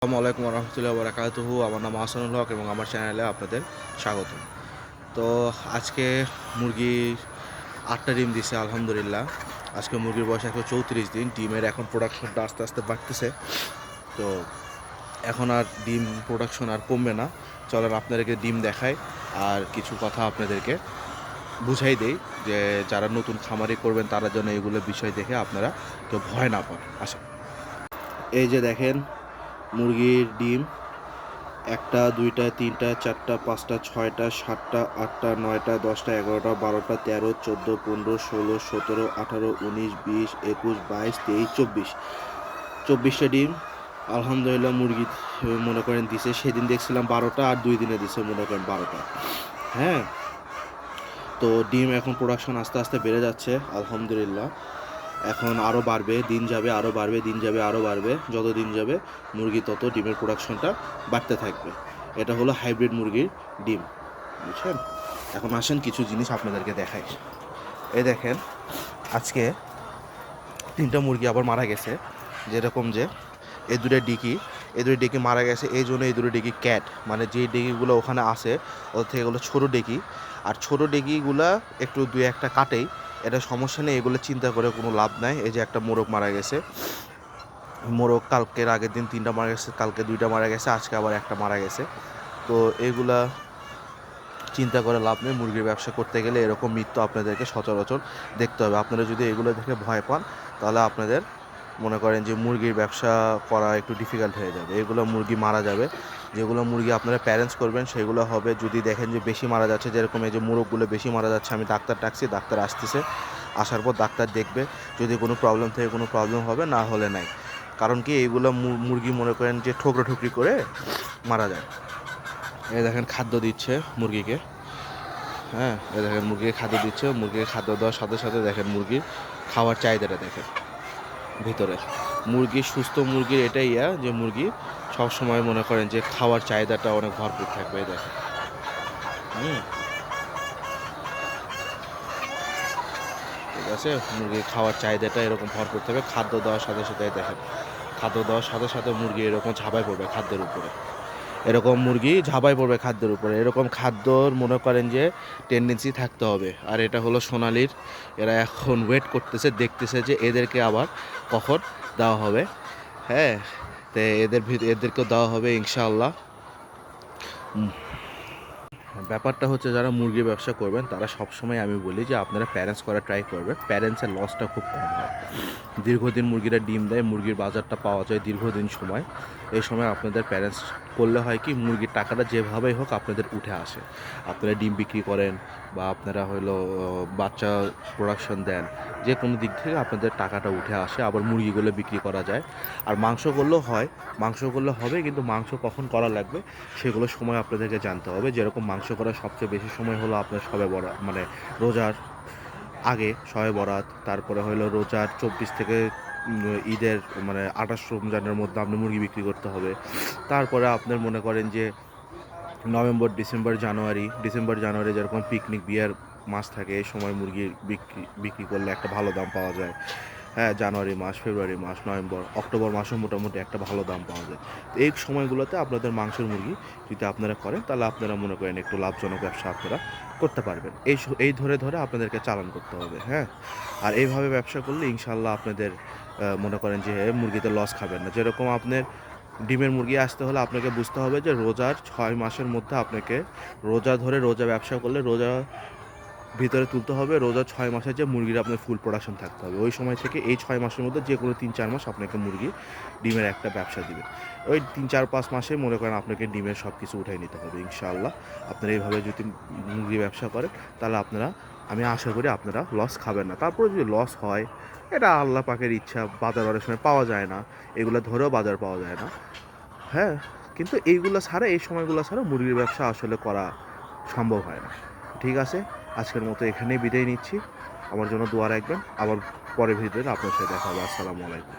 আসসালামু আলাইকুম রহমতুল্লাহ বারাকাতুহু। আমার নাম আহসানুল হক এবং আমার চ্যানেলে আপনাদের স্বাগত। তো আজকে মুরগি 8টা ডিম দিছে আলহামদুলিল্লাহ। আজকে মুরগির বয়স 134 দিন। ডিমের এখন প্রোডাকশনটা আস্তে আস্তে বাড়তেছে। তো এখন আর ডিম প্রোডাকশন আর কমবে না। চলেন আপনাদেরকে ডিম দেখাই আর কিছু কথা আপনাদেরকে বুঝাই দেই যে যারা নতুন খামারি করবেন তারা যেন এগুলো বিষয় দেখে আপনারা কেউ ভয় না পান। আসেন, এই যে দেখেন মুরগির ডিম, 1টা 2টা 3টা 4টা 5টা 6টা 7টা 8টা 9টা 10টা 11টা 12টা 13 14 15 16 17 18 19 20 21 22 23 24টা ডিম আলহামদুলিল্লাহ মুরগি মনে করেন দিছে। সেদিন দেখছিলাম 12টা আর 2 দিনে দিছে মনে করেন 12টা। হ্যাঁ, তো ডিম এখন প্রোডাকশন আস্তে আস্তে বেড়ে যাচ্ছে আলহামদুলিল্লাহ। এখন আরও বাড়বে, দিন যাবে আরও বাড়বে, দিন যাবে আরও বাড়বে। যত দিন যাবে মুরগি তত ডিমের প্রোডাকশনটা বাড়তে থাকবে। এটা হলো হাইব্রিড মুরগির ডিম, বুঝছেন? এখন আসেন কিছু জিনিস আপনাদেরকে দেখাই। এই দেখেন, আজকে 3টা মুরগি আবার মারা গেছে। যেরকম যে এই দুটো ডিকি মারা গেছে, এই জন্য এই দুটো ডিকি ক্যাট, মানে যে ডিকিগুলো ওখানে আছে ওদের থেকে এগুলো ছোটো ডিকি। আর ছোটো ডিকিগুলা একটু 2-1টা কাটেই, এটা সমস্যা নেই, এগুলো চিন্তা করে কোনো লাভ নাই। এই যে একটা মোরগ মারা গেছে, মোরগ কালকের আগের দিন 3টা মারা গেছে, কালকে 2টা মারা গেছে, আজকে আবার একটা মারা গেছে। তো এগুলা চিন্তা করে লাভ নেই। মুরগির ব্যবসা করতে গেলে এরকম মৃত্যু আপনাদেরকে সচরাচর দেখতে হবে। আপনারা যদি এগুলো দেখে ভয় পান তাহলে আপনাদের মনে করেন যে মুরগির ব্যবসা করা একটু ডিফিকাল্ট হয়ে যাবে। এগুলো মুরগি মারা যাবে। যেগুলো মুরগি আপনারা প্যারেন্টস করবেন সেগুলো হবে, যদি দেখেন যে বেশি মারা যাচ্ছে, যেরকম এই যে মোরগগুলো বেশি মারা যাচ্ছে, আমি ডাক্তার ডাকছি, ডাক্তার আসতেছে, আসার পর ডাক্তার দেখবে। যদি কোনো প্রবলেম থাকে কোনো প্রবলেম হবে, না হলে নাই। কারণ কি এইগুলো মুরগি মনে করেন যে ঠোকরি করে মারা যায়। এই দেখেন খাদ্য দিচ্ছে মুরগিকে। হ্যাঁ, এই দেখেন মুরগিকে খাদ্য দিচ্ছে। মুরগিকে খাদ্য দেওয়ার সাথে সাথে দেখেন মুরগির খাওয়ার চাহিদাটা দেখেন ভিতরে। মুরগি, সুস্থ মুরগির এটাই যে মুরগি সবসময় মনে করেন যে খাওয়ার চাহিদাটা অনেক ভরপুর থাকবে। এই দেখেন, ঠিক আছে, মুরগির খাওয়ার চাহিদাটা এরকম ভরপুর থাকবে। খাদ্য দেওয়ার সাথে সাথে দেখেন, খাদ্য দেওয়ার সাথে সাথে মুরগি এরকম ঝাঁপাই পড়বে খাদ্যের উপরে। এরকম মুরগি ঝাঁপাই পড়বে খাদ্যের উপরে। এরকম খাদ্যর মনে করেন যে টেন্ডেন্সি থাকতে হবে। আর এটা হলো সোনালির, এরা এখন ওয়েট করতেছে, দেখতেছে যে এদেরকে আবার কখন দেওয়া হবে। হ্যাঁ, তো এদেরকেও দেওয়া হবে ইনশাআল্লাহ। ব্যাপারটা হচ্ছে যারা মুরগির ব্যবসা করবেন তারা সবসময় আমি বলি যে আপনারা প্যারেন্টস করা ট্রাই করবেন। প্যারেন্টসের লসটা খুব কম হয়। দীর্ঘদিন মুরগিরা ডিম দেয়, মুরগির বাজারটা পাওয়া যায় দীর্ঘদিন সময়। এই সময় আপনাদের প্যারেন্টস করলে হয় কি, মুরগির টাকাটা যেভাবেই হোক আপনাদের উঠে আসে। আপনারা ডিম বিক্রি করেন বা আপনারা হলো বাচ্চা প্রোডাকশন দেন, যে কোনো দিক থেকে আপনাদের টাকাটা উঠে আসে, আবার মুরগিগুলো বিক্রি করা যায়। আর মাংস করলেও হয়, মাংস করলে হবে, কিন্তু মাংস কখন করা লাগবে সেগুলো সময় আপনাদেরকে জানতে হবে। যেরকম মাংস করার সবচেয়ে বেশি সময় হলো আপনার শবে বরাত, মানে রোজার আগে শবে বরাত, তারপরে হলো রোজার 24 থেকে ঈদের মানে 28 রমজানের মধ্যে আপনি মুরগি বিক্রি করতে হবে। তারপরে আপনার মনে করেন যে নভেম্বর ডিসেম্বর জানুয়ারি যেরকম পিকনিক বিয়ার মাস থাকে, এই সময় মুরগি বিক্রি করলে একটা ভালো দাম পাওয়া যায়। হ্যাঁ, জানুয়ারি মাস, ফেব্রুয়ারি মাস, নভেম্বর, অক্টোবর মাসেও মোটামুটি একটা ভালো দাম পাওয়া যায়। তো এই সময়গুলোতে আপনাদের মাংসের মুরগি যদি আপনারা করেন তাহলে আপনারা মনে করেন একটু লাভজনক ব্যবসা আপনারা করতে পারবেন। এই ধরে ধরে আপনাদেরকে চালান করতে হবে। হ্যাঁ, আর এইভাবে ব্যবসা করলে ইনশাল্লাহ আপনাদের মনে করেন যে মুরগিতে লস খাবেন না। যেরকম আপনার ডিমের মুরগি আসতে হলে আপনাকে বুঝতে হবে যে রোজার 6 মাসের মধ্যে আপনাকে রোজা ধরে রোজা ব্যবসা করলে রোজা ভিতরে তুলতে হবে। রোজা 6 মাসের যে মুরগির আপনার ফুল প্রোডাকশন থাকতে হবে। ওই সময় থেকে এই 6 মাসের মধ্যে যে কোনো 3-4 মাস আপনাকে মুরগি ডিমের একটা ব্যবসা দিবে। ওই 3-4-5 মাসে মনে করেন আপনাকে ডিমের সব কিছু উঠাই নিতে হবে ইনশাআল্লাহ। আপনারা এইভাবে যদি মুরগি ব্যবসা করেন তাহলে আমি আশা করি আপনারা লস খাবেন না। তারপরে যদি লস হয়, এটা আল্লাহ পাকের ইচ্ছা, বাজার অনেক সময় পাওয়া যায় না, এগুলো ধরেও বাজার পাওয়া যায় না। হ্যাঁ, কিন্তু এই সময়গুলো ছাড়া মুরগির ব্যবসা আসলে করা সম্ভব হয় না। ঠিক আছে, আজকের মতো এখানেই বিদায় নিচ্ছি। আমার জন্য দোয়া রাখবেন। আবার পরের ভিডিওতে আপনার সাথে দেখা হবে। আসসালামু আলাইকুম।